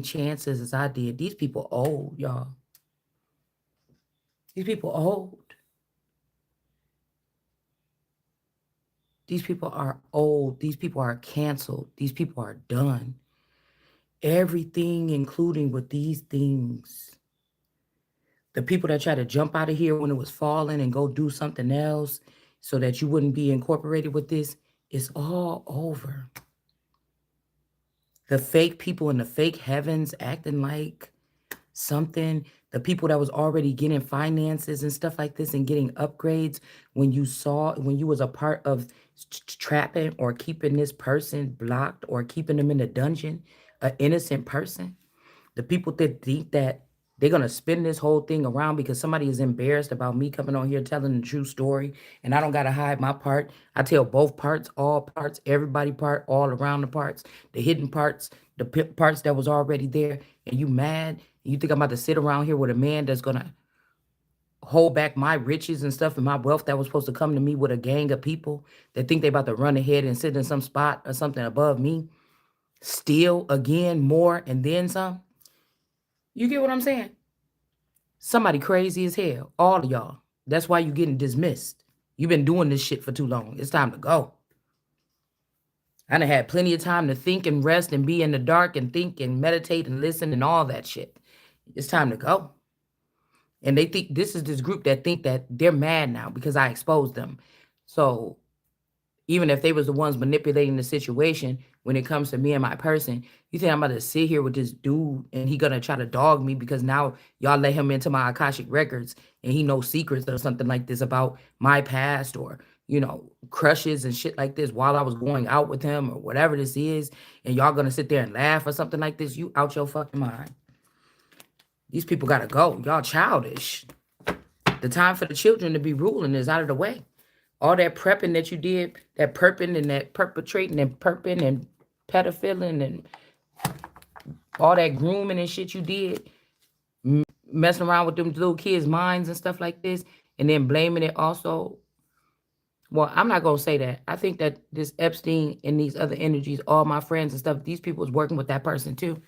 chances as I did. These people old, y'all. These people old. These people are old. These people are canceled. These people are done. Everything, including with these things. The people that try to jump out of here when it was falling and go do something else so that you wouldn't be incorporated with this, it's all over. The fake people in the fake heavens acting like something, the people that was already getting finances and stuff like this and getting upgrades when you was a part of trapping or keeping this person blocked or keeping them in a dungeon, an innocent person. The people that think that they're going to spin this whole thing around because somebody is embarrassed about me coming on here telling the true story and I don't got to hide my part. I tell both parts, all parts, everybody part, all around the parts, the hidden parts, the parts that was already there. And you mad? You think I'm about to sit around here with a man that's going to hold back my riches and stuff and my wealth that was supposed to come to me with a gang of people that think they about to run ahead and sit in some spot or something above me, steal again more and then some? You get what I'm saying? Somebody crazy as hell. All of y'all. That's why you getting dismissed. You've been doing this shit for too long. It's time to go. I done had plenty of time to think and rest and be in the dark and think and meditate and listen and all that shit. It's time to go. And they think this is this group that think that they're mad now because I exposed them. So even if they was the ones manipulating the situation when it comes to me and my person, you think I'm about to sit here with this dude and he gonna try to dog me because now y'all let him into my Akashic records and he knows secrets or something like this about my past or, crushes and shit like this while I was going out with him or whatever this is, and y'all gonna sit there and laugh or something like this? You out your fucking mind. These people gotta go. Y'all childish. The time for the children to be ruling is out of the way. All that prepping that you did, that perping and that perpetrating and perping and pedophiling and all that grooming and shit you did, messing around with them little kids' minds and stuff like this, and then blaming it also. Well, I'm not going to say that. I think that this Epstein and these other energies, all my friends and stuff, these people was working with that person too.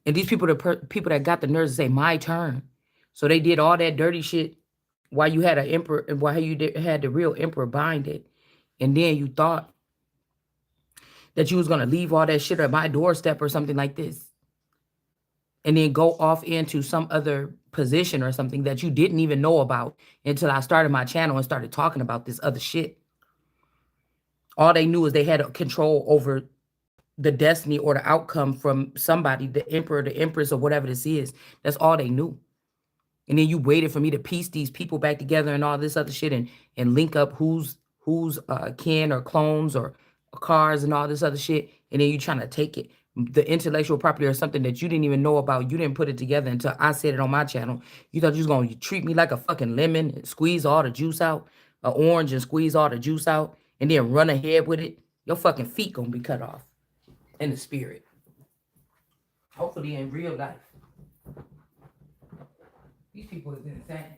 And these people, people that got the nerves to say, my turn. So they did all that dirty shit while you had an emperor, while had the real emperor bind it. And then you thought that you was going to leave all that shit at my doorstep or something like this. And then go off into some other position or something that you didn't even know about until I started my channel and started talking about this other shit. All they knew is they had control over the destiny or the outcome from somebody, the emperor, the empress, or whatever this is. That's all they knew. And then you waited for me to piece these people back together and all this other shit and link up who's kin or clones or cars and all this other shit. And then you trying to take it, the intellectual property or something that you didn't even know about. You didn't put it together until I said it on my channel. You thought you was going to treat me like a fucking lemon and squeeze all the juice out, an orange and squeeze all the juice out, and then run ahead with it. Your fucking feet going to be cut off in the spirit. Hopefully in real life. These people is insane.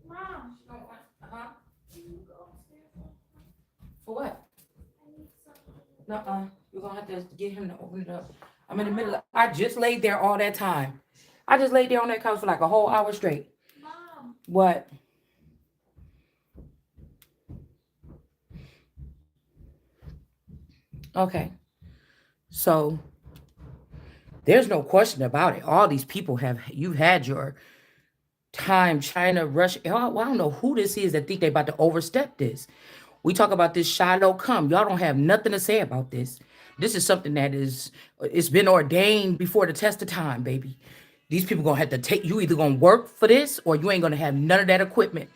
Mom, Uh-huh. can you go upstairs? For what? I need something. Nuh-uh. You're going to have to get him to open it up. I'm in the middle of... I just laid there all that time. I just laid there on that couch for like a whole hour straight. Mom. What? Okay. So, there's no question about it. All these people you've had your time, China, Russia. I don't know who this is that think they about to overstep this. We talk about this Shiloh come. Y'all don't have nothing to say about this. This is something that it's been ordained before the test of time, baby. These people gonna have to take, you either gonna work for this or you ain't gonna have none of that equipment.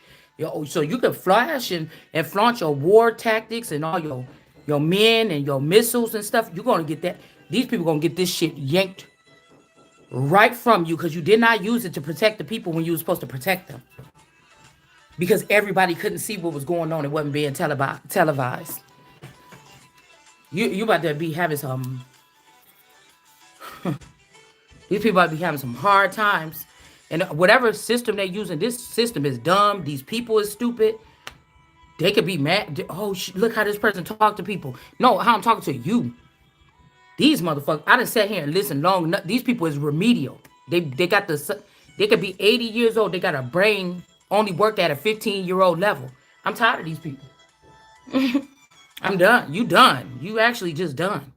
So you can flash and flaunt your war tactics and all your men and your missiles and stuff. You're gonna get that. These people gonna get this shit yanked right from you because you did not use it to protect the people when you were supposed to protect them. Because everybody couldn't see what was going on. It wasn't being televised. You about to be having some. These people about to be having some hard times. And whatever system they're using, this system is dumb. These people is stupid. They could be mad. Oh, look how this person talk to people. No, how I'm talking to you. These motherfuckers. I done sat here and listened long enough. These people is remedial. They got the. They could be 80 years old. They got a brain only worked at a 15-year-old level. I'm tired of these people. I'm done. You done. You actually just done.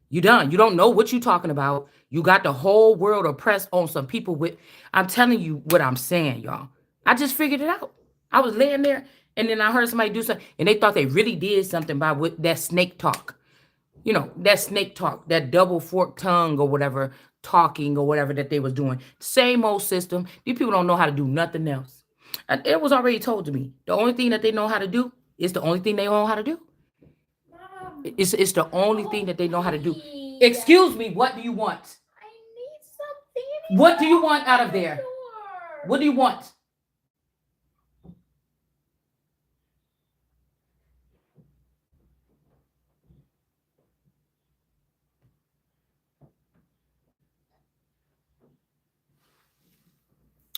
You done. You don't know what you talking about. You got the whole world oppressed on some people with. I'm telling you what I'm saying, y'all. I just figured it out. I was laying there and then I heard somebody do something and they thought they really did something by what that snake talk. That snake talk, that double forked tongue or whatever, talking or whatever that they was doing. Same old system. These people don't know how to do nothing else. And it was already told to me. The only thing that they know how to do is the only thing they know how to do. Mom, It's the only thing that they know how to do. me. Excuse me, what do you want? I need something. What do you want out of there? Door. What do you want?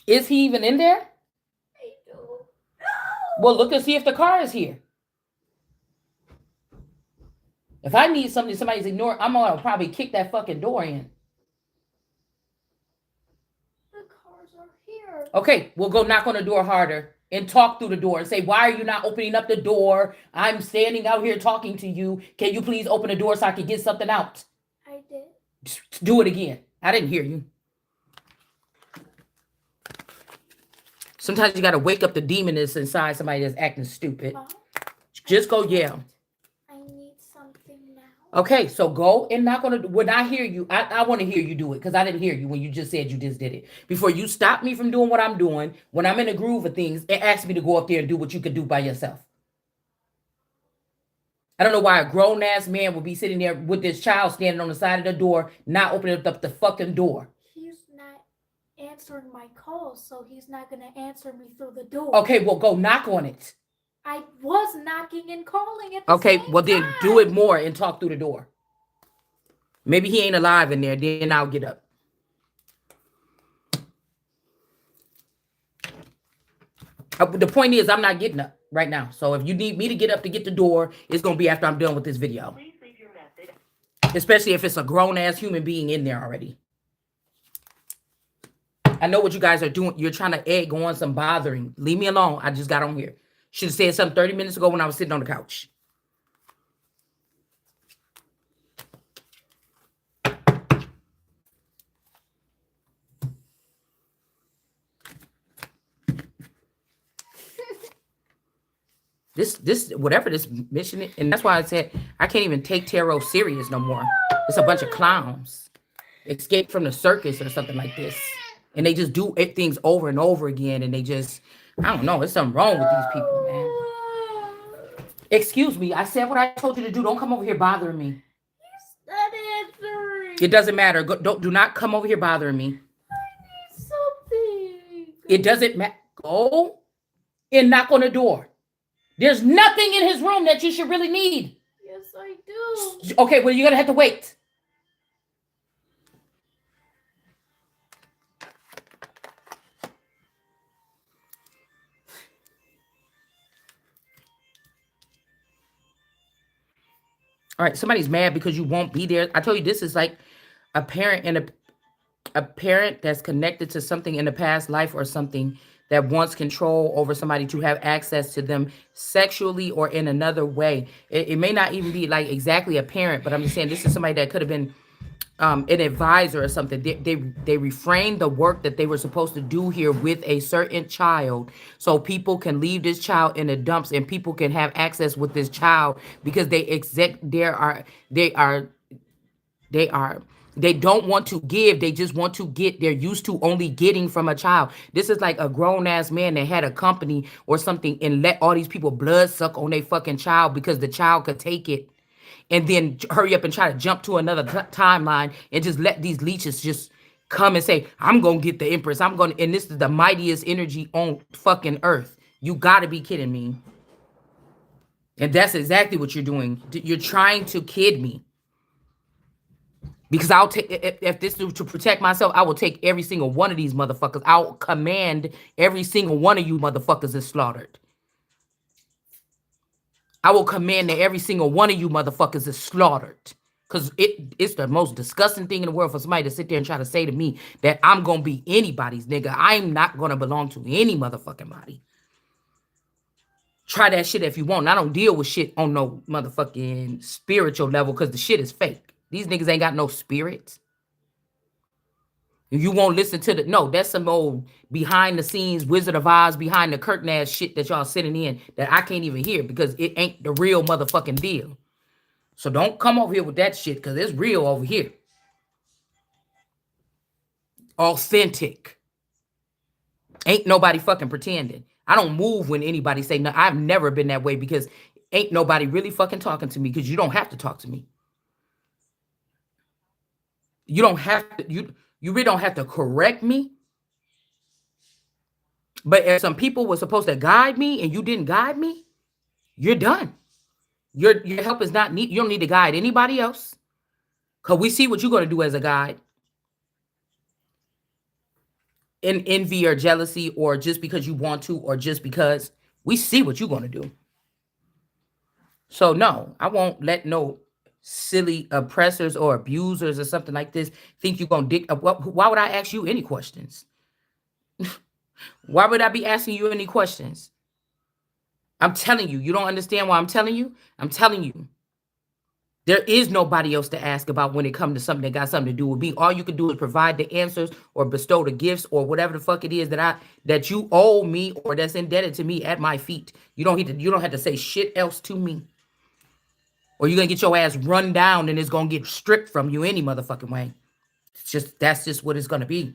Is he even in there? I do. No. Well, look and see if the car is here. If I need something somebody's ignoring, I'm gonna probably kick that fucking door in. The cars are here. Okay, we'll go knock on the door harder and talk through the door and say, why are you not opening up the door? I'm standing out here talking to you. Can you please open the door so I can get something out? I did. Just do it again. I didn't hear you. Sometimes you gotta wake up the demon that's inside somebody that's acting stupid. Mom, Just go yell. I need something now. Okay, so go and knock on the. When I hear you, I want to hear you do it because I didn't hear you when you just said you just did it. Before you stop me from doing what I'm doing, when I'm in the groove of things, and ask me to go up there and do what you could do by yourself. I don't know why a grown ass man would be sitting there with this child standing on the side of the door, not opening up the fucking door. He's not answering my calls, so he's not gonna answer me through the door. Okay, well go knock on it. I was knocking and calling at the Okay, same well then time. do it more and talk through the door. Maybe he ain't alive in there. Then I'll get up. The point is, I'm not getting up right now. So if you need me to get up to get the door, it's gonna be after I'm done with this video. Please leave your message. Especially if it's a grown ass human being in there already. I know what you guys are doing. You're trying to egg on some bothering. Leave me alone. I just got on here. Should have said something 30 minutes ago when I was sitting on the couch. This whatever this mission is, and that's why I said I can't even take tarot serious no more. It's a bunch of clowns. Escape from the circus or something like this. And they just do things over and over again, and they just, I don't know, there's something wrong with these people, man. Excuse me, I said what I told you to do. Don't come over here bothering me. He's not answering. It doesn't matter. Do not come over here bothering me. I need something. It doesn't matter. Go and knock on the door. There's nothing in his room that you should really need. Yes, I do. Okay, well, you're going to have to wait. All right, somebody's mad because you won't be there. I told you this is like a parent and a parent that's connected to something in the past life or something that wants control over somebody to have access to them sexually or in another way. It may not even be like exactly a parent, but I'm just saying this is somebody that could have been an advisor or something. They refrained the work that they were supposed to do here with a certain child so people can leave this child in the dumps and people can have access with this child because they are They don't want to give. They just want to get. They're used to only getting from a child. This is like a grown ass man that had a company or something and let all these people blood suck on their fucking child because the child could take it, and then hurry up and try to jump to another timeline and just let these leeches just come and say, I'm gonna get the Empress. I'm gonna, and this is the mightiest energy on fucking earth. You gotta be kidding me. And that's exactly what you're doing. You're trying to kid me. Because I'll take, if this is to protect myself, I will take every single one of these motherfuckers. I'll command every single one of you motherfuckers is slaughtered. I will command that every single one of you motherfuckers is slaughtered. Because it's the most disgusting thing in the world for somebody to sit there and try to say to me that I'm going to be anybody's nigga. I'm not going to belong to any motherfucking body. Try that shit if you want. I don't deal with shit on no motherfucking spiritual level because the shit is fake. These niggas ain't got no spirit. You won't listen to the, no, that's some old behind the scenes Wizard of Oz behind the curtain ass shit that y'all sitting in that I can't even hear because it ain't the real motherfucking deal. So don't come over here with that shit because it's real over here. Authentic. Ain't nobody fucking pretending. I don't move when anybody say no. I've never been that way because ain't nobody really fucking talking to me because you don't have to talk to me. You don't have to, you really don't have to correct me. But if some people were supposed to guide me and you didn't guide me, you're done. Your help is not need. You don't need to guide anybody else. Cause we see what you're gonna do as a guide. In envy or jealousy, or just because you want to, or just because we see what you're gonna do. So no, I won't let no silly oppressors or abusers or something like this think you're gonna dick. Why would I ask you any questions? Why would I be asking you any questions? I'm telling you, you don't understand why I'm telling you. I'm telling you. There is nobody else to ask about when it comes to something that got something to do with me. All you can do is provide the answers or bestow the gifts or whatever the fuck it is that you owe me or that's indebted to me at my feet. You don't have to say shit else to me. Or you're gonna get your ass run down and it's gonna get stripped from you any motherfucking way. That's just what it's gonna be.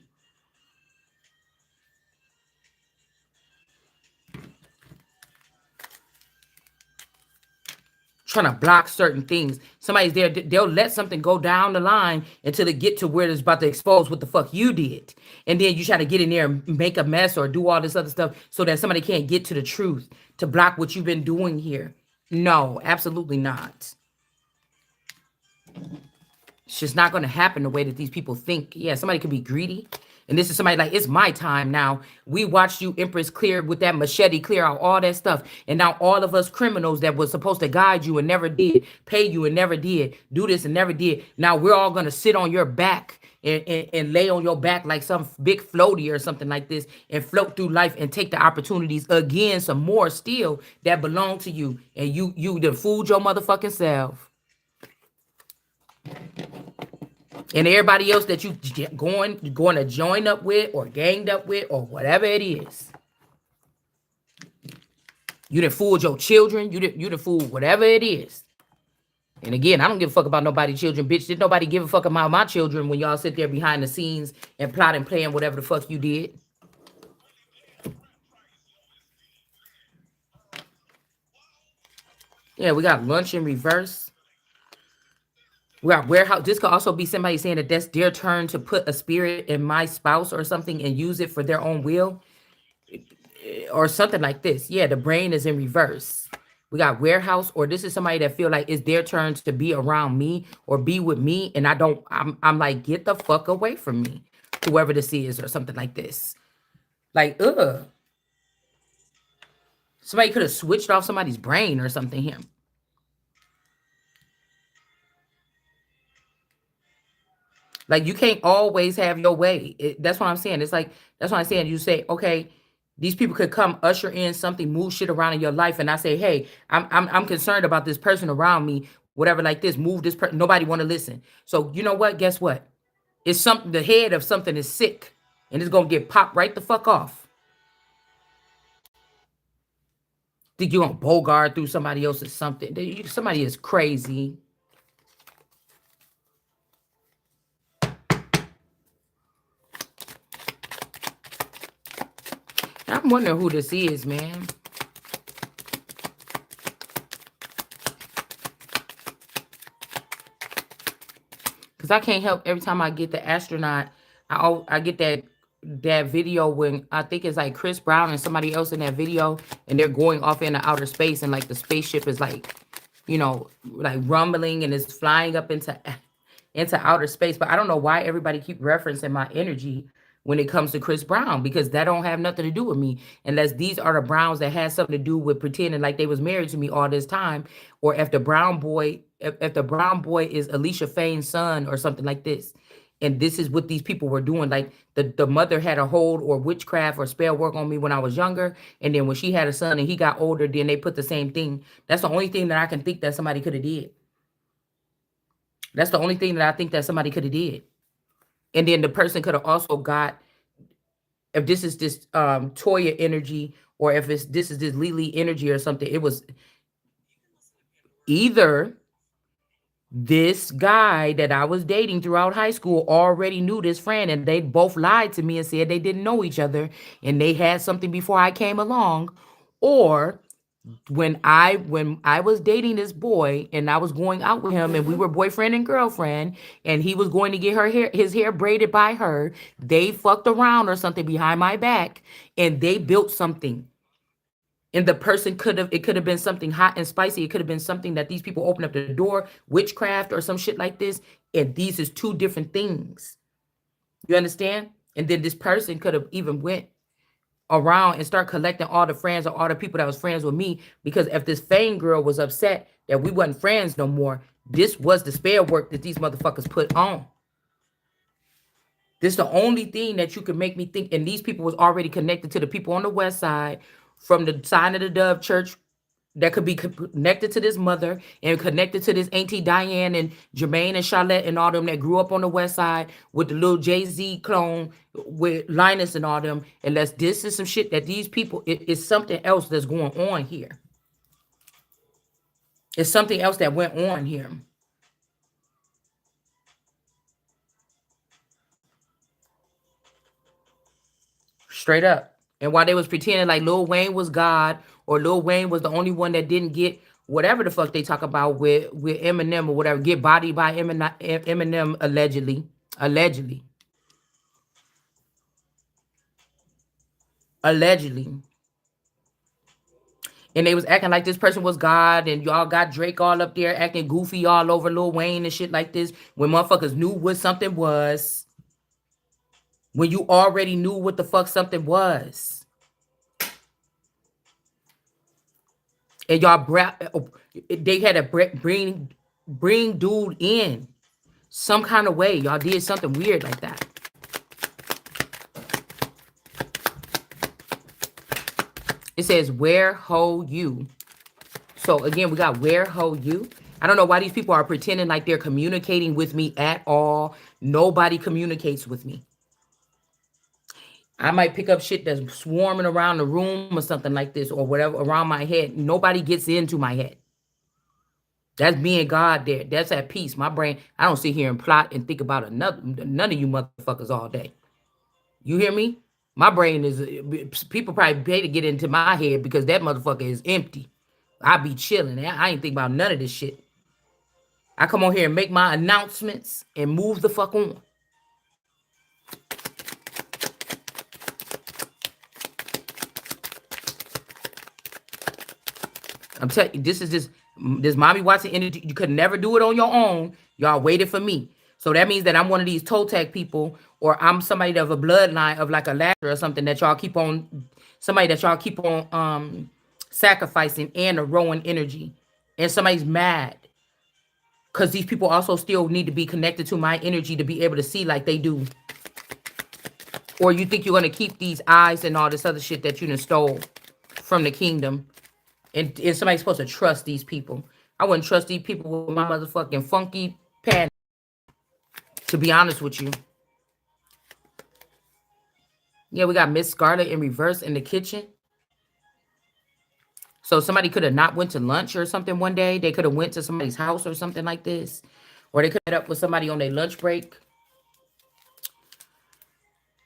Trying to block certain things. Somebody's there, they'll let something go down the line until it get to where it's about to expose what the fuck you did. And then you try to get in there and make a mess or do all this other stuff so that somebody can't get to the truth to block what you've been doing here. No, absolutely not. It's just not going to happen the way that these people think. Yeah, somebody could be greedy. And this is somebody like, it's my time now. We watched you, Empress, clear with that machete, clear out all that stuff. And now all of us criminals that was supposed to guide you and never did, pay you and never did, do this and never did. Now we're all going to sit on your back and lay on your back like some big floaty or something like this and float through life and take the opportunities again, some more still that belong to you. And you done fooled your motherfucking self. And everybody else that you going to join up with or ganged up with or whatever it is. You done fooled your children. You done fooled whatever it is. And again, I don't give a fuck about nobody's children, bitch. Did nobody give a fuck about my children when y'all sit there behind the scenes and plot and plan whatever the fuck you did? Yeah, we got lunch in reverse. We got warehouse. This could also be somebody saying that that's their turn to put a spirit in my spouse or something and use it for their own will or something like this. Yeah, the brain is in reverse. We got warehouse, or this is somebody that feel like it's their turn to be around me or be with me. And I'm like, get the fuck away from me, whoever this is or something like this. Like, ugh. Somebody could have switched off somebody's brain or something here. Like, you can't always have your way. That's what I'm saying. It's like, that's what I'm saying. You say, okay, these people could come usher in something, move shit around in your life. And I say, hey, I'm concerned about this person around me, whatever like this, move this person. Nobody want to listen. So you know what? Guess what? It's something, the head of something is sick and it's going to get popped right the fuck off. Think you're going to bogart through somebody else's something. Somebody is crazy. I'm wondering who this is, man. Because I can't help every time I get the astronaut, I get that video when I think it's like Chris Brown and somebody else in that video, and they're going off into outer space, and like the spaceship is like, like rumbling and is flying up into outer space. But I don't know why everybody keep referencing my energy when it comes to Chris Brown, because that don't have nothing to do with me, unless these are the Browns that had something to do with pretending like they was married to me all this time, or if the brown boy, if the brown boy is Alicia Faye's son or something like this. And this is what these people were doing. Like the mother had a hold or witchcraft or spell work on me when I was younger. And then when she had a son and he got older, then they put the same thing. That's the only thing that I can think that somebody could have did. That's the only thing that I think that somebody could have did. And then the person could have also got, if this is this Toya energy, or if this is this Lily energy or something, it was either this guy that I was dating throughout high school already knew this friend, and they both lied to me and said they didn't know each other and they had something before I came along. Or when I was dating this boy and I was going out with him and we were boyfriend and girlfriend, and he was going to get his hair braided by her, they fucked around or something behind my back and they built something. And the person it could have been something hot and spicy. It could have been something that these people opened up the door, witchcraft or some shit like this. And these is two different things. You understand? And then this person could have even went around and start collecting all the friends or all the people that was friends with me, because if this Fame girl was upset that we wasn't friends no more, this was the spell work that these motherfuckers put on. This is the only thing that you can make me think. And these people was already connected to the people on the west side from the Sign of the Dove church, that could be connected to this mother and connected to this Auntie Diane and Jermaine and Charlotte and all them that grew up on the west side with the little Jay-Z clone with Linus and all them. Unless this is some shit that these people, it's something else that's going on here. It's something else that went on here. Straight up. And while they was pretending like Lil Wayne was God, or Lil Wayne was the only one that didn't get whatever the fuck they talk about with Eminem or whatever, get bodied by Eminem allegedly. Allegedly. Allegedly. And they was acting like this person was God, and y'all got Drake all up there acting goofy all over Lil Wayne and shit like this, when motherfuckers knew what something was. When you already knew what the fuck something was. And y'all they had to bring dude in some kind of way. Y'all did something weird like that. It says, where ho you. So again, we got where ho you. I don't know why these people are pretending like they're communicating with me at all. Nobody communicates with me. I might pick up shit that's swarming around the room or something like this, or whatever around my head. Nobody gets into my head. That's being God there. That's at peace. My brain, I don't sit here and plot and think about none of you motherfuckers all day. You hear me? My brain is, people probably pay to get into my head because that motherfucker is empty. I be chilling. I ain't think about none of this shit. I come on here and make my announcements and move the fuck on. I'm telling you, this is this Mommy Watson energy. You could never do it on your own. Y'all waited for me. So that means that I'm one of these toe tag people, or I'm somebody of a bloodline of like a ladder or something that y'all keep on, somebody that y'all keep on sacrificing, and a rowing energy. And somebody's mad because these people also still need to be connected to my energy to be able to see like they do. Or you think you're going to keep these eyes and all this other shit that you done stole from the kingdom. And somebody's supposed to trust these people. I wouldn't trust these people with my motherfucking funky pan, to be honest with you. Yeah, we got Miss Scarlet in reverse in the kitchen. So somebody could have not went to lunch or something one day. They could have went to somebody's house or something like this. Or they could have met up with somebody on their lunch break.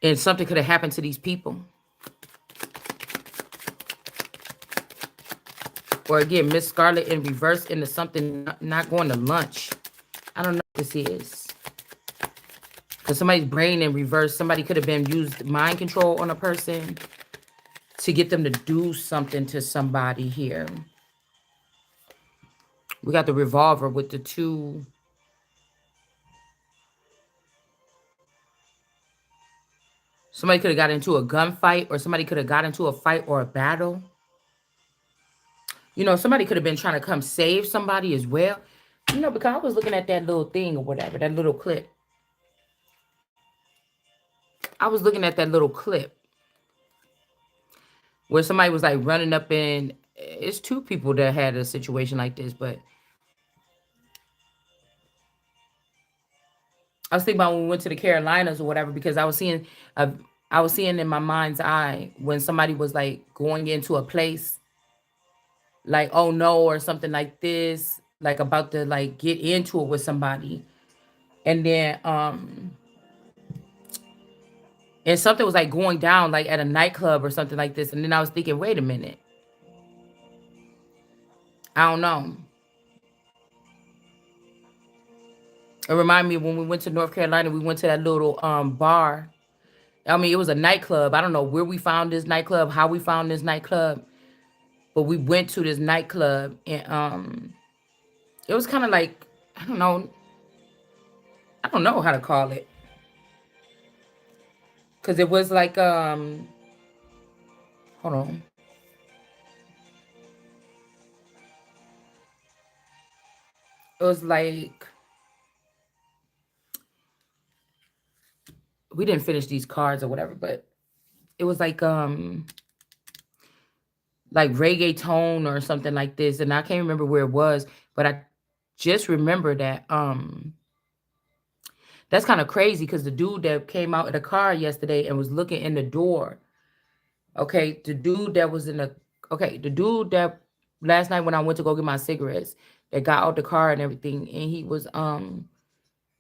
And something could have happened to these people. Or again, Miss Scarlet in reverse into something, not going to lunch. I don't know what this is. Because somebody's brain in reverse. Somebody could have been used mind control on a person to get them to do something to somebody here. We got the revolver with the two. Somebody could have got into a gunfight, or somebody could have got into a fight or a battle. Somebody could have been trying to come save somebody as well. Because I was looking at that little thing or whatever, that little clip. I was looking at that little clip where somebody was like running up in. It's two people that had a situation like this, but I was thinking about when we went to the Carolinas or whatever, because I was seeing in my mind's eye when somebody was like going into a place like, oh no, or something like this, like about to like get into it with somebody. And then something was like going down like at a nightclub or something like this. And then I was thinking, wait a minute. I don't know. It reminded me of when we went to North Carolina, we went to that little bar. I mean, it was a nightclub. I don't know where we found this nightclub, how we found this nightclub, but we went to this nightclub, and it was kind of like, I don't know how to call it, because it was like hold on. It was like, we didn't finish these cards or whatever, but it was like reggaeton or something like this, and I can't remember where it was, but I just remember that that's kind of crazy, because the dude that came out of the car yesterday and was looking in the door, okay, the dude that last night when I went to go get my cigarettes, that got out the car and everything, and he was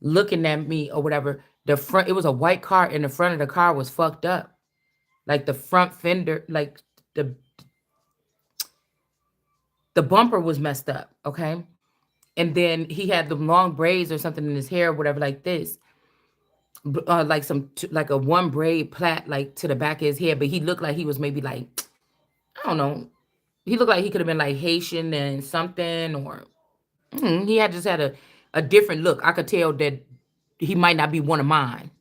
looking at me or whatever. The front, it was a white car, and the front of the car was fucked up, like the front fender, like the the bumper was messed up, okay. And then he had the long braids or something in his hair or whatever like this, like like a one braid plait like to the back of his head, but he looked like he was maybe like, I don't know, he looked like he could have been like Haitian and something, or he had just had a different look. I could tell that he might not be one of mine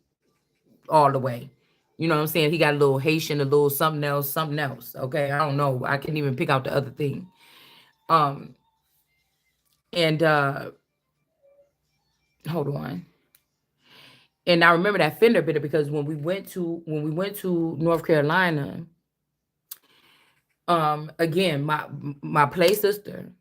all the way. You know what I'm saying? He got a little Haitian, a little something else, something else. Okay, I don't know. I can't even pick out the other thing. Um, and hold on. And I remember that fender bender, because when we went to North Carolina, again, my play sister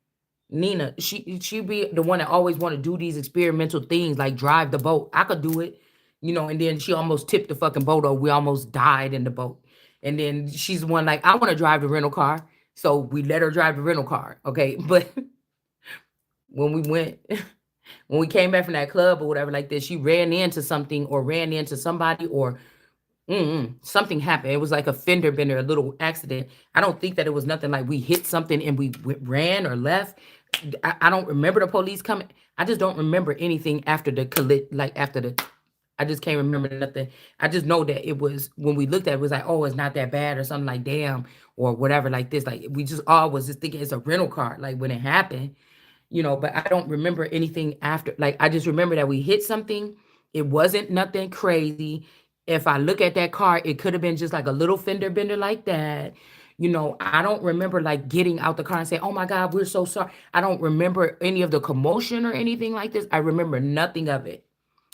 Nina, she be the one that always want to do these experimental things like drive the boat. I could do it, and then she almost tipped the fucking boat over. We almost died in the boat. And then she's the one like, I want to drive the rental car. So we let her drive the rental car. Okay. But when we went, when we came back from that club or whatever like this, she ran into something or ran into somebody, or something happened. It was like a fender bender, a little accident. I don't think that it was nothing like we hit something and we ran or left. I don't remember the police coming. I just don't remember anything after the like after the. I just can't remember nothing. I just know that it was, when we looked at it, it was like, oh, it's not that bad or something, like damn, or whatever like this. Like we just all was just thinking it's a rental car. Like when it happened, but I don't remember anything after. Like I just remember that we hit something. It wasn't nothing crazy. If I look at that car, it could have been just like a little fender bender like that. I don't remember like getting out the car and saying, "Oh my God, we're so sorry." I don't remember any of the commotion or anything like this. I remember nothing of it.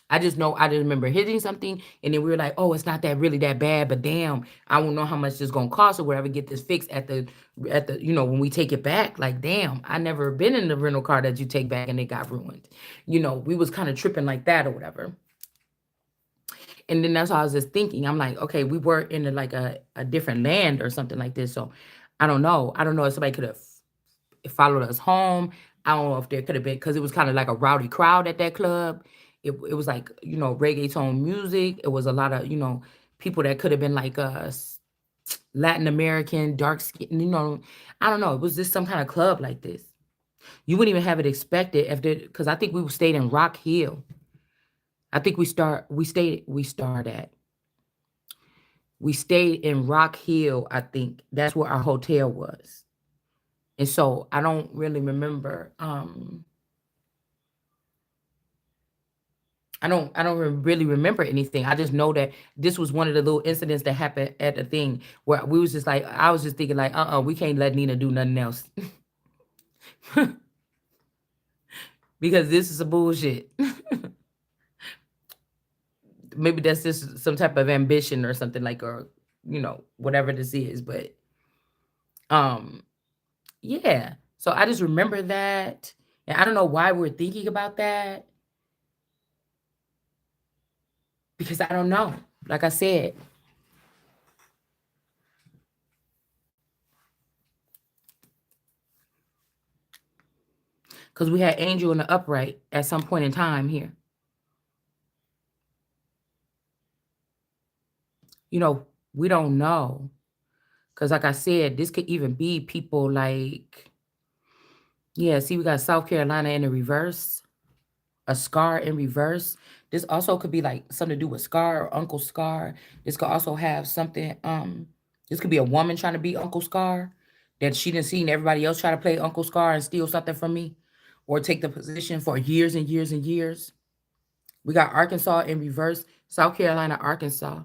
I just know I just remember hitting something, and then we were like, "Oh, it's not that really that bad, but damn, I don't know how much this gonna cost or whatever. Get this fixed at the when we take it back. Like, damn, I never been in the rental car that you take back and it got ruined. We was kind of tripping like that or whatever. And then that's how I was just thinking. I'm like, okay, we were in like a different land or something like this. So I don't know. I don't know if somebody could have followed us home. I don't know if there could have been, because it was kind of like a rowdy crowd at that club. It was like, reggaeton music. It was a lot of, people that could have been like us. Latin American, dark skin, I don't know. It was just some kind of club like this. You wouldn't even have it expected if because I think we stayed in Rock Hill. I think we stayed in Rock Hill. I think that's where our hotel was. And so I don't really remember. I don't really remember anything. I just know that this was one of the little incidents that happened at the thing where we was just like, I was just thinking like, we can't let Nina do nothing else because this is a bullshit. Maybe that's just some type of ambition or something like, or whatever this is. But um, yeah. So I just remember that, and I don't know why we're thinking about that because I don't know. Like I said, because we had Angel in the upright at some point in time here. We don't know. Because, like I said, this could even be people like, yeah, see, we got South Carolina in the reverse, a Scar in reverse. This also could be like something to do with Scar or Uncle Scar. This could also have something, this could be a woman trying to be Uncle Scar that she didn't see everybody else try to play Uncle Scar and steal something from me or take the position for years and years and years. We got Arkansas in reverse, South Carolina, Arkansas.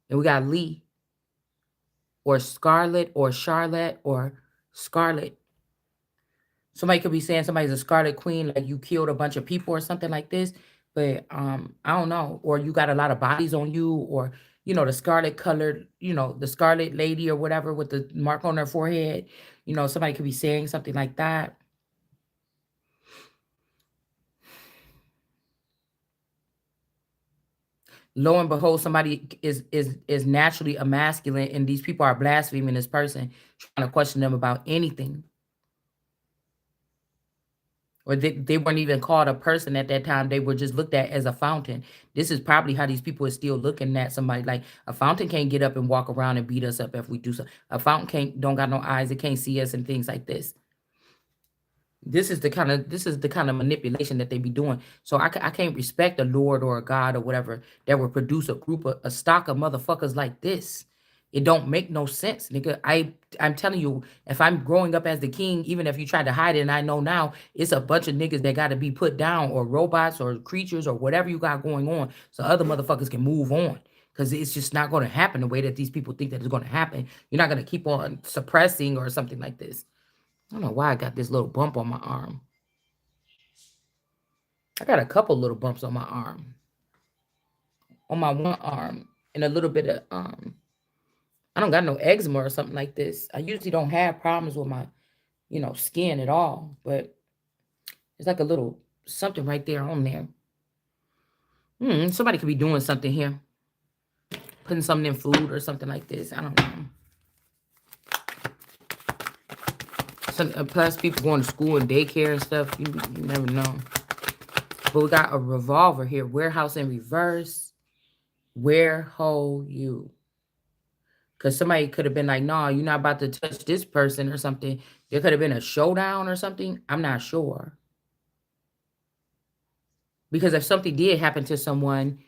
And we got Lee or Scarlet or Charlotte or Scarlet. Somebody could be saying somebody's a Scarlet Queen, like you killed a bunch of people or something like this. But I don't know. Or you got a lot of bodies on you, or the scarlet colored, the scarlet lady or whatever with the mark on her forehead. Somebody could be saying something like that. Lo and behold, somebody is naturally a masculine, and these people are blaspheming this person, trying to question them about anything. Or they weren't even called a person at that time. They were just looked at as a fountain. This is probably how these people are still looking at somebody. Like a fountain can't get up and walk around and beat us up if we do so. A fountain don't got no eyes. It can't see us and things like this. This is the kind of manipulation that they be doing. So I can't respect a lord or a god or whatever that would produce a stock of motherfuckers like this. It don't make no sense, nigga. I'm telling you, if I'm growing up as the king, even if you tried to hide it, and I know now it's a bunch of niggas that got to be put down, or robots, or creatures, or whatever you got going on, so other motherfuckers can move on. Because it's just not going to happen the way that these people think that it's going to happen. You're not going to keep on suppressing or something like this. I don't know why I got this little bump on my arm. I got a couple little bumps on my arm, on my one arm, and a little bit of I don't got no eczema or something like this. I usually don't have problems with my, skin at all, but it's like a little something right there on there. Somebody could be doing something here, putting something in food or something like this. I don't know. Plus, people going to school and daycare and stuff. You never know. But we got a revolver here. Warehouse in reverse. Where ho you? Because somebody could have been like, "No, you're not about to touch this person" or something. There could have been a showdown or something. I'm not sure. Because if something did happen to someone,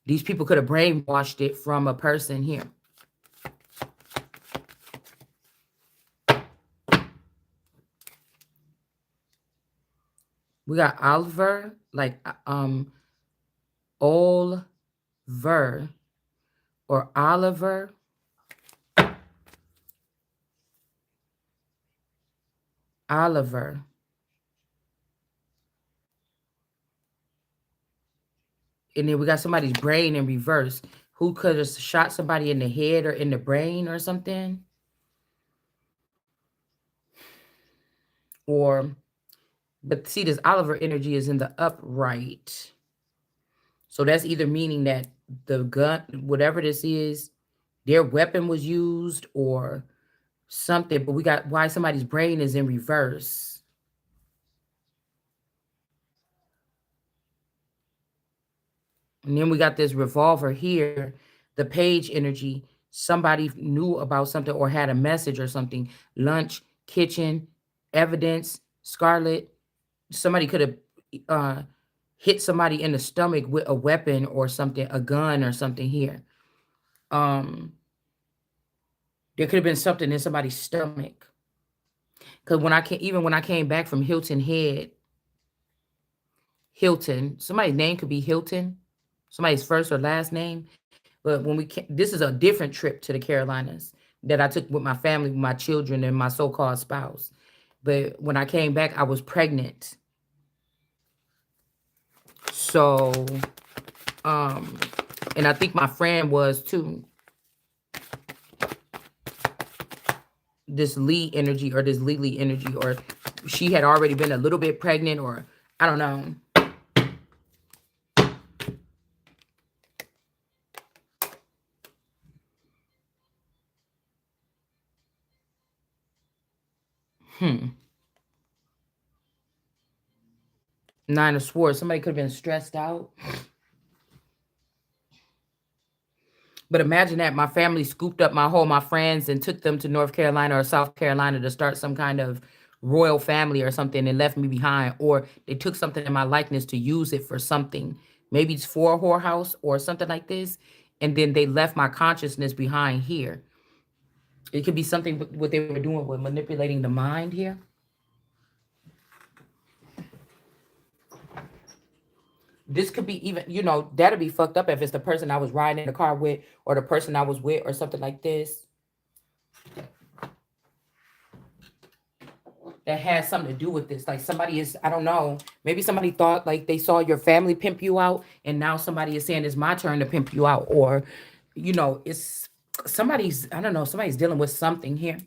these people could have brainwashed it from a person here. We got Oliver, like Olver or Oliver. Oliver. And then we got somebody's brain in reverse. Who could have shot somebody in the head or in the brain or something? Or, but see, this Oliver energy is in the upright. So that's either meaning that the gun, whatever this is, their weapon was used or something. But we got why somebody's brain is in reverse. And then we got this revolver here, the page energy. somebody knew about something or had a message or something. Lunch, kitchen, evidence, Scarlet. Somebody could have uh, hit somebody in the stomach with a weapon or something, a gun or something here. Um, there could have been something in somebody's stomach. Because even when I came back from Hilton Head, Hilton, somebody's name could be Hilton, somebody's first or last name. But this is a different trip to the Carolinas that I took with my family, with my children, and my so-called spouse. But when I came back, I was pregnant. So, um, and I think my friend was too. This Lee energy or this Lily energy, or she had already been a little bit pregnant, or I don't know. Hmm. Nine of Swords. Somebody could have been stressed out. But imagine that my family scooped up my friends and took them to North Carolina or South Carolina to start some kind of royal family or something and left me behind. Or they took something in my likeness to use it for something. Maybe it's for a whorehouse or something like this. And then they left my consciousness behind here. It could be something what they were doing with manipulating the mind here. This could be even, that'll be fucked up if it's the person I was riding in the car with or the person I was with or something like this. That has something to do with this. Like somebody is, I don't know, maybe somebody thought like they saw your family pimp you out, and now somebody is saying it's my turn to pimp you out, or it's somebody's, I don't know, somebody's dealing with something here.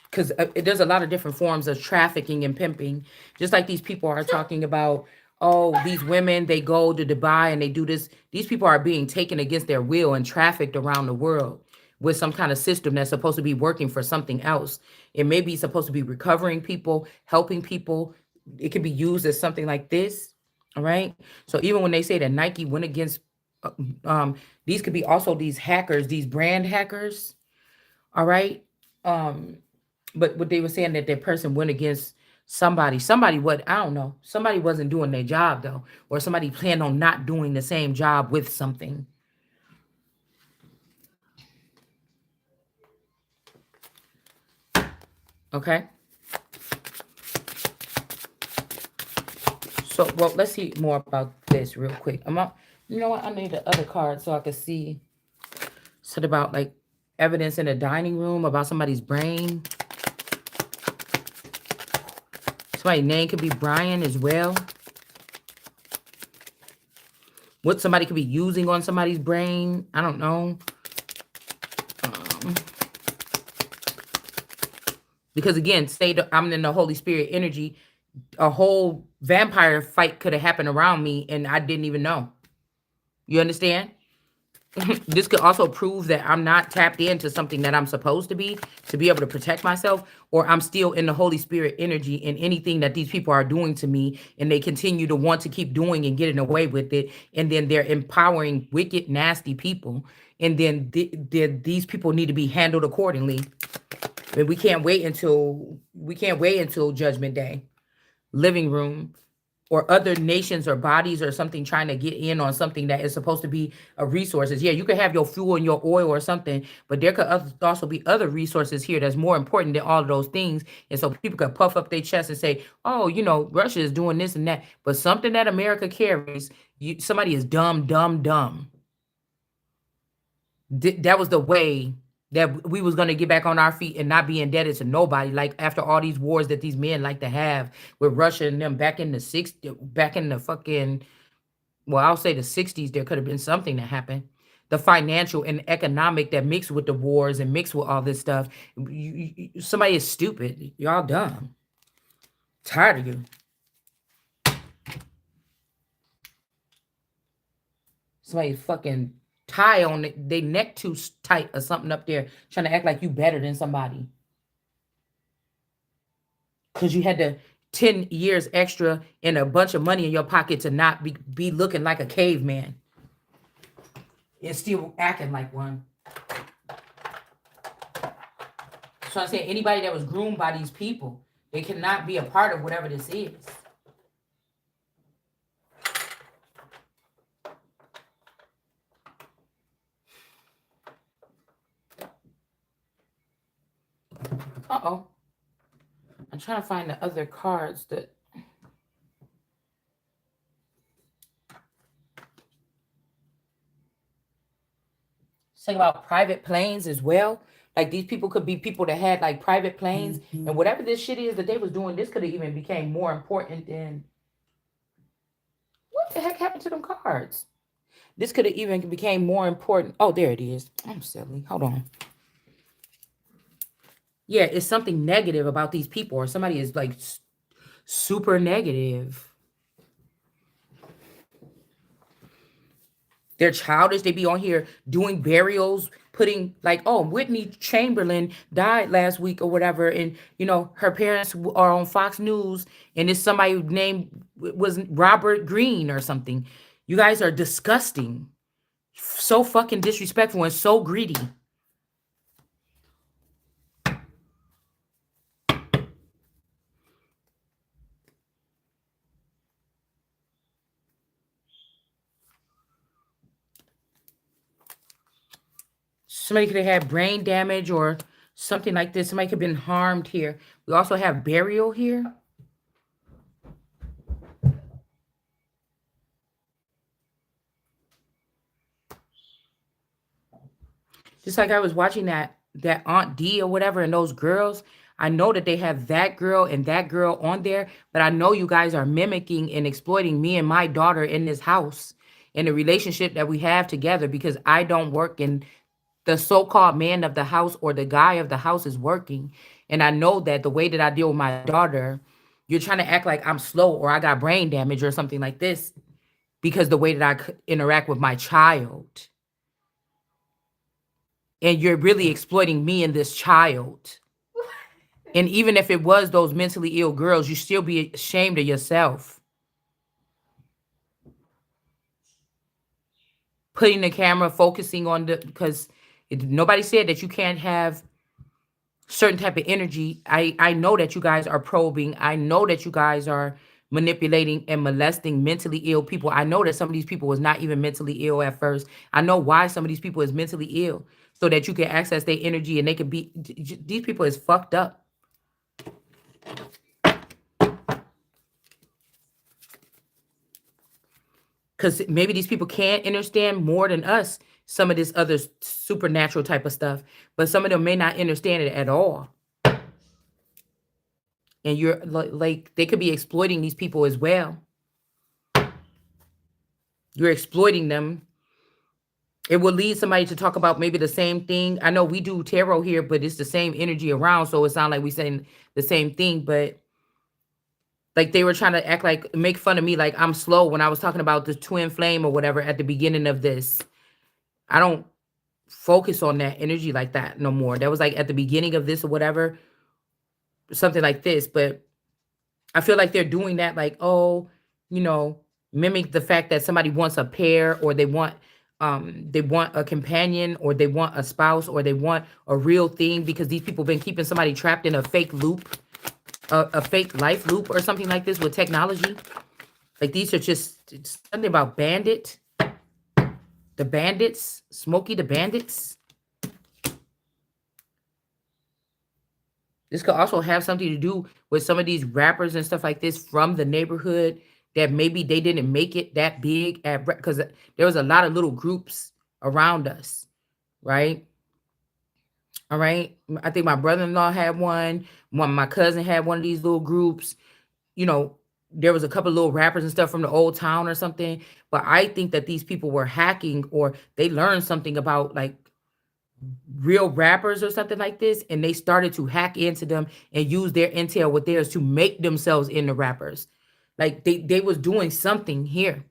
Because there's a lot of different forms of trafficking and pimping. Just like these people are talking about, oh, these women, they go to Dubai and they do this. These people are being taken against their will and trafficked around the world with some kind of system that's supposed to be working for something else. It may be supposed to be recovering people, helping people. It could be used as something like this. All right. So even when they say that Nike went against, uh, um, these could be also these hackers, these brand hackers. All right. Um, but what they were saying that that person went against somebody. Somebody what I don't know. Somebody wasn't doing their job though, or somebody planned on not doing the same job with something. Okay. So well, let's see more about this real quick. You know what? I need the other card so I can see something about like evidence in a dining room about somebody's brain. Somebody's name could be Brian as well. What somebody could be using on somebody's brain. I don't know. Um, because again, say I'm in the Holy Spirit energy, a whole vampire fight could have happened around me and I didn't even know. You understand? This could also prove that I'm not tapped into something that I'm supposed to be able to protect myself, or I'm still in the Holy Spirit energy in anything that these people are doing to me, and they continue to want to keep doing and getting away with it, and then they're empowering wicked, nasty people, and then these people need to be handled accordingly. And we can't wait until Judgment Day. Living room or other nations or bodies or something trying to get in on something that is supposed to be a resources. Yeah, you could have your fuel and your oil or something, but there could also be other resources here that's more important than all of those things. And so people could puff up their chest and say, "Oh, Russia is doing this and that," but something that America carries, somebody is dumb, dumb, dumb. That was the way that we was gonna get back on our feet and not be indebted to nobody. Like after all these wars that these men like to have with Russia and them back in the back in the fucking, well, I'll say the 60s, there could have been something that happened. The financial and economic that mixed with the wars and mixed with all this stuff. Somebody is stupid. Y'all dumb. Tired of you. Somebody fucking tie on they neck too tight or something up there, trying to act like you better than somebody. Because you had to 10 years extra and a bunch of money in your pocket to not be looking like a caveman. is still acting like one. So I'm saying anybody that was groomed by these people, they cannot be a part of whatever this is. Uh-oh. I'm trying to find the other cards that say about private planes as well. Like these people could be people that had like private planes, and whatever this shit is that they was doing, this could have even became more important than what the heck happened to them cards. This could have even became more important. Oh, there it is. I'm silly. Hold on. Yeah, it's something negative about these people, or somebody is like super negative. They're childish. They be on here doing burials, putting like, oh, Whitney Chamberlain died last week or whatever, and her parents are on Fox News, and it's somebody named was Robert Green or something. You guys are disgusting, so fucking disrespectful and so greedy. Somebody could have had brain damage or something like this. Somebody could have been harmed here. We also have burial here. Just like I was watching that Aunt D or whatever, and those girls. I know that they have that girl and that girl on there, but I know you guys are mimicking and exploiting me and my daughter in this house, in the relationship that we have together, because I don't work and the so-called man of the house or the guy of the house is working. And I know that the way that I deal with my daughter, you're trying to act like I'm slow or I got brain damage or something like this because the way that interact with my child. And you're really exploiting me and this child. And even if it was those mentally ill girls, you still be ashamed of yourself. Putting the camera, focusing on because nobody said that you can't have certain type of energy. I know that you guys are probing. I know that you guys are manipulating and molesting mentally ill people. I know that some of these people was not even mentally ill at first. I know why some of these people is mentally ill, so that you can access their energy and they can be. These people is fucked up. Because maybe these people can't understand more than us some of this other supernatural type of stuff, but some of them may not understand it at all. And you're like they could be exploiting these people as well. You're exploiting them. It will lead somebody to talk about maybe the same thing. I know we do tarot here, but it's the same energy around, so it sounds like we saying the same thing. But like they were trying to act like make fun of me, like I'm slow when I was talking about the twin flame or whatever at the beginning of this. I don't focus on that energy like that no more. That was like at the beginning of this or whatever, something like this. But I feel like they're doing that, like, oh, you know, mimic the fact that somebody wants a pair, or they want a companion, or they want a spouse, or they want a real thing, because these people been keeping somebody trapped in a fake loop, a fake life loop or something like this with technology. Like these are just something about Bandit, the bandits, Smokey the Bandits. This could also have something to do with some of these rappers and stuff like this from the neighborhood that maybe they didn't make it that big at, because there was a lot of little groups around us, right? All right. I think my brother-in-law had one, my cousin had one of these little groups. You know, there was a couple of little rappers and stuff from the old town or something. But I think that these people were hacking, or they learned something about like real rappers or something like this, and they started to hack into them and use their intel with theirs to make themselves into rappers. Like they was doing something here,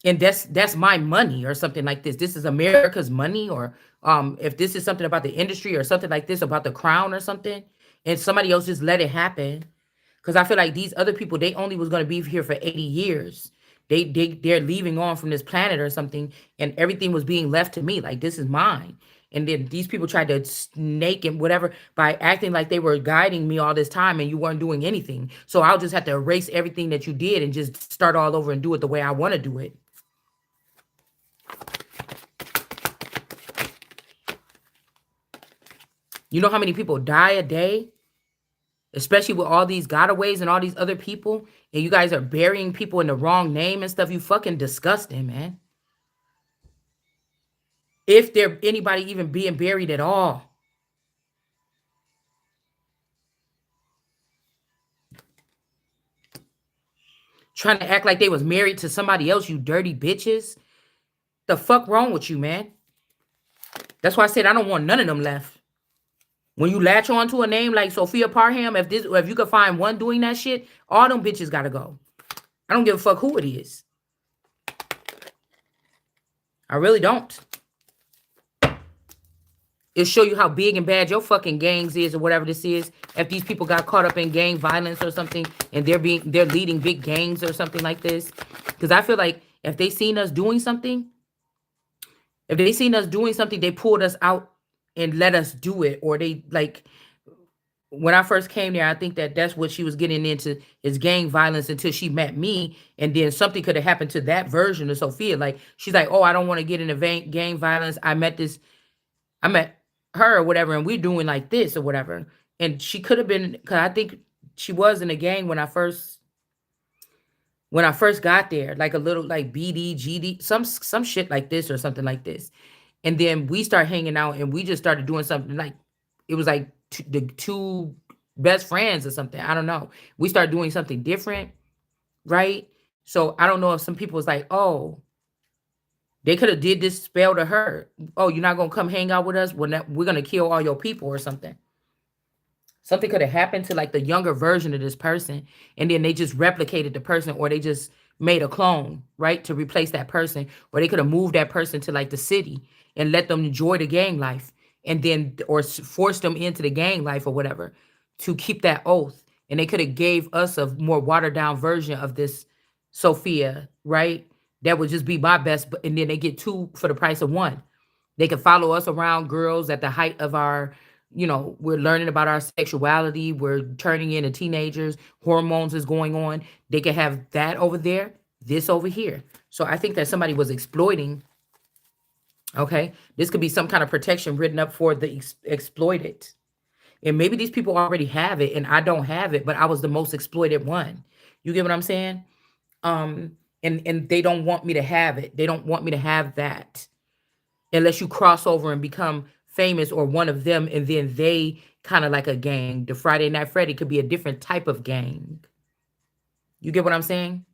and that's my money or something like this. This is America's money, or if this is something about the industry or something like this about the crown or something, and somebody else just let it happen. Because I feel like these other people, they only was going to be here for 80 years. they're leaving on from this planet or something, and everything was being left to me. Like, this is mine. And then these people tried to snake and whatever by acting like they were guiding me all this time, and you weren't doing anything. So I'll just have to erase everything that you did and just start all over and do it the way I want to do it. You know how many people die a day, especially with all these gotaways and all these other people, and you guys are burying people in the wrong name and stuff. You fucking disgusting, man. If there anybody even being buried at all. Trying to act like they was married to somebody else, you dirty bitches. The fuck wrong with you, man? That's why I said I don't want none of them left. When you latch on to a name like Sophia Parham, if you could find one doing that shit, all them bitches gotta go. I don't give a fuck who it is. I really don't. It'll show you how big and bad your fucking gangs is or whatever this is. If these people got caught up in gang violence or something and they're leading big gangs or something like this. Because I feel like if they seen us doing something, they pulled us out and let us do it. Or they like when I first came there, I think that's what she was getting into is gang violence until she met me, and then something could have happened to that version of Sophia. Like she's like, oh, I don't want to get into gang violence. I met her or whatever, and we're doing like this or whatever. And she could have been, because I think she was in a gang when I first got there, like a little like BD, GD, some shit like this or something like this. And then we start hanging out, and we just started doing something like it was like the two best friends or something. I don't know. We started doing something different, right? So I don't know if some people was like, oh, they could have did this spell to her. Oh, you're not gonna come hang out with us? Well, we're gonna kill all your people or something. Something could have happened to like the younger version of this person, and then they just replicated the person, or they just made a clone, right, to replace that person, or they could have moved that person to like the city and let them enjoy the gang life, and then or force them into the gang life or whatever to keep that oath. And they could have gave us a more watered down version of this Sophia, right? That would just be my best, but and then they get two for the price of one. They can follow us around, girls at the height of our, we're learning about our sexuality. We're turning into teenagers. Hormones is going on. They can have that over there, this over here. So I think that somebody was exploiting. Okay. This could be some kind of protection written up for the exploited. And maybe these people already have it and I don't have it, but I was the most exploited one. You get what I'm saying? And they don't want me to have it. They don't want me to have that unless you cross over and become famous or one of them, and then they kind of like a gang. The Friday Night Freddy could be a different type of gang. You get what I'm saying?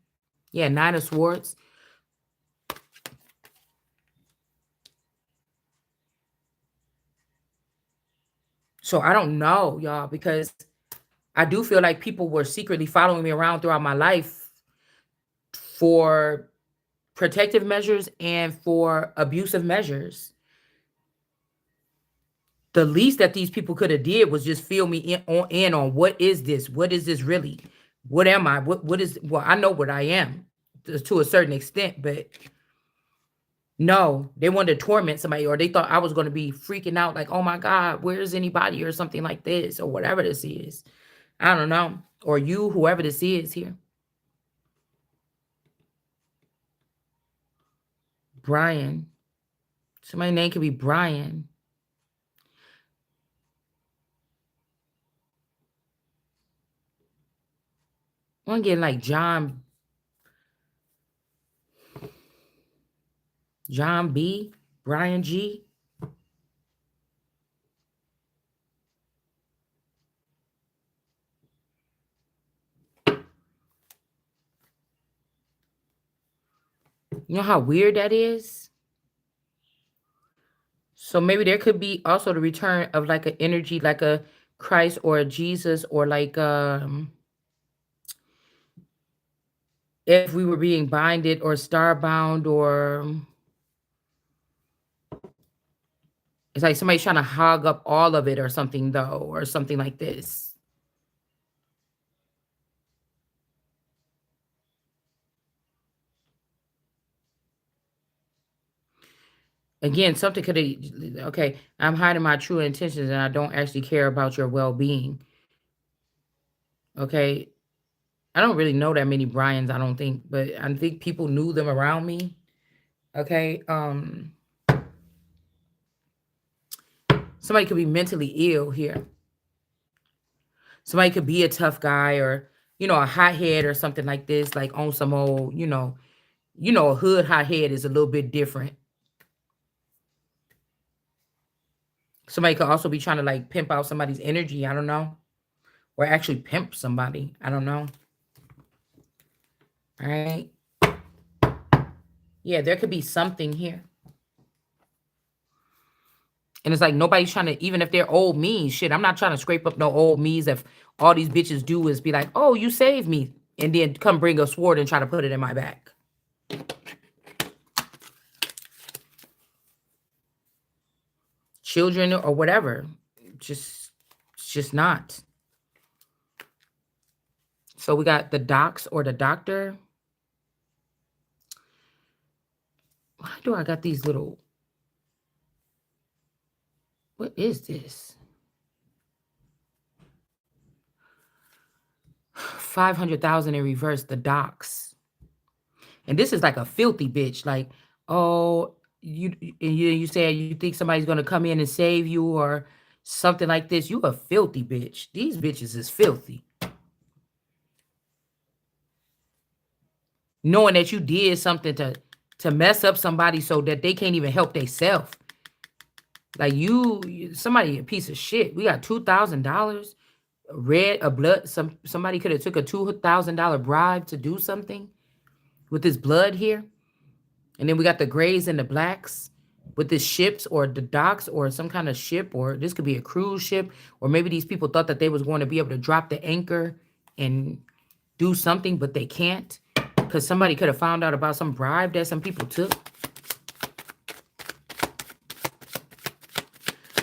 Yeah, Nine of Swords. So I don't know, y'all, because I do feel like people were secretly following me around throughout my life for protective measures and for abusive measures. The least that these people could have did was just fill me in on what is this? What is this really? What am I? What is well, I know what I am to a certain extent, but no, they wanted to torment somebody, or they thought I was going to be freaking out like, oh my God, where's anybody or something like this, or whatever this is. I don't know. Or you, whoever this is here. Brian. Somebody's name could be Brian. I'm getting like John B, Brian G. You know how weird that is? So maybe there could be also the return of like an energy, like a Christ or a Jesus, or like if we were being binded or starbound, or it's like somebody's trying to hog up all of it or something though, or something like this. Again, something could have, okay, I'm hiding my true intentions and I don't actually care about your well-being. Okay. I don't really know that many Brians, I don't think, but I think people knew them around me. Okay. Somebody could be mentally ill here. Somebody could be a tough guy or, a hothead or something like this, like on some old, a hood hothead is a little bit different. Somebody could also be trying to like pimp out somebody's energy. I don't know. Or actually pimp somebody. I don't know. All right. Yeah, there could be something here. And it's like nobody's trying to, even if they're old me, shit, I'm not trying to scrape up no old me's. If all these bitches do is be like, oh, you saved me. And then come bring a sword and try to put it in my back. Children or whatever. It's just not. So we got the docs or the doctor. Why do I got these little, what is this? 500,000 in reverse, the docs. And this is like a filthy bitch. Like, oh, you say you think somebody's gonna come in and save you or something like this. You a filthy bitch. These bitches is filthy. Knowing that you did something to mess up somebody so that they can't even help themselves. Like somebody a piece of shit. We got $2,000. Somebody could have took a $2,000 bribe to do something with this blood here. And then we got the grays and the blacks with the ships or the docks or some kind of ship, or this could be a cruise ship, or maybe these people thought that they was going to be able to drop the anchor and do something, but they can't because somebody could have found out about some bribe that some people took.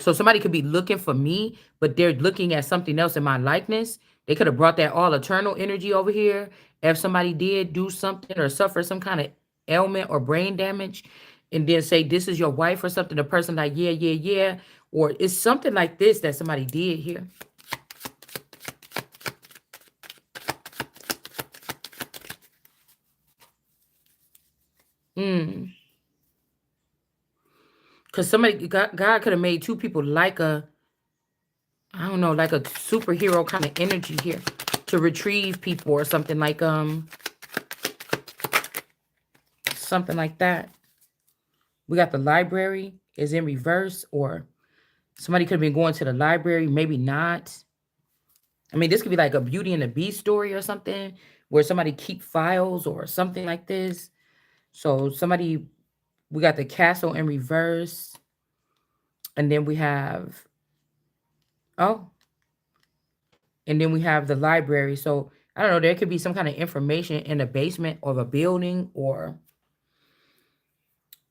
So somebody could be looking for me, but they're looking at something else in my likeness. They could have brought that all eternal energy over here. If somebody did do something or suffer some kind of ailment or brain damage, and then say, this is your wife or something, the person like, yeah, yeah, yeah. Or it's something like this that somebody did here. Because God could have made two people like I don't know, like a superhero kind of energy here to retrieve people or something like that. We got the library is in reverse, or somebody could have been going to the library, maybe not. I mean, this could be like a Beauty and the Beast story or something where somebody keep files or something like this. So we got the castle in reverse. And then we have, and then we have the library. So I don't know, there could be some kind of information in the basement of a building, or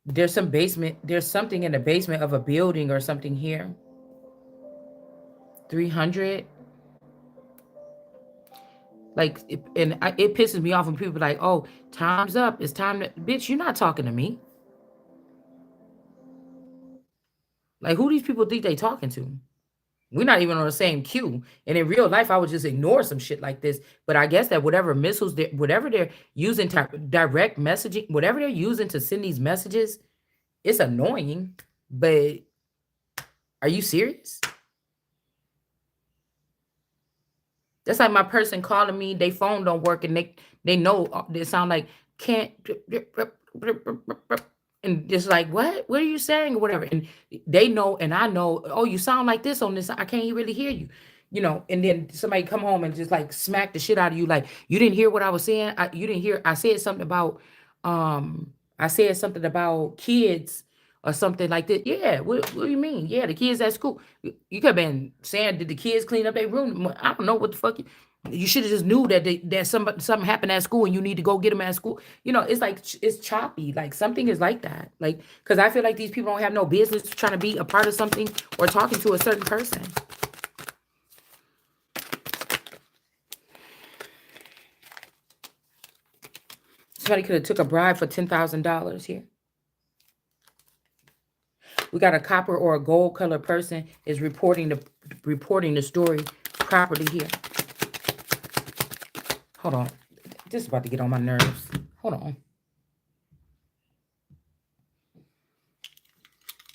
there's something in the basement of a building or something here. 300. Like, it pisses me off when people are like, oh, time's up. It's time to, bitch, you're not talking to me. Like, who these people think they talking to? We're not even on the same queue. And in real life, I would just ignore some shit like this. But I guess that whatever missiles, whatever they're using to direct messaging, whatever they're using to send these messages, it's annoying. But are you serious? That's like my person calling me, they phone don't work, and they know they sound like can't, and just like, what are you saying or whatever, and they know and I know, oh, you sound like this on this, I can't really hear you, and then somebody come home and just like smack the shit out of you, like, you didn't hear what I was saying, you didn't hear, I said something about kids or something like that. Yeah, what do you mean? Yeah, the kids at school. You could have been saying, did the kids clean up their room? I don't know what the fuck. You should have just knew that something happened at school and you need to go get them at school. It's like, it's choppy. Like, something is like that. Like, because I feel like these people don't have no business trying to be a part of something or talking to a certain person. Somebody could have took a bribe for $10,000 here. We got a copper or a gold color person is reporting the story properly here. Hold on. This is about to get on my nerves. Hold on.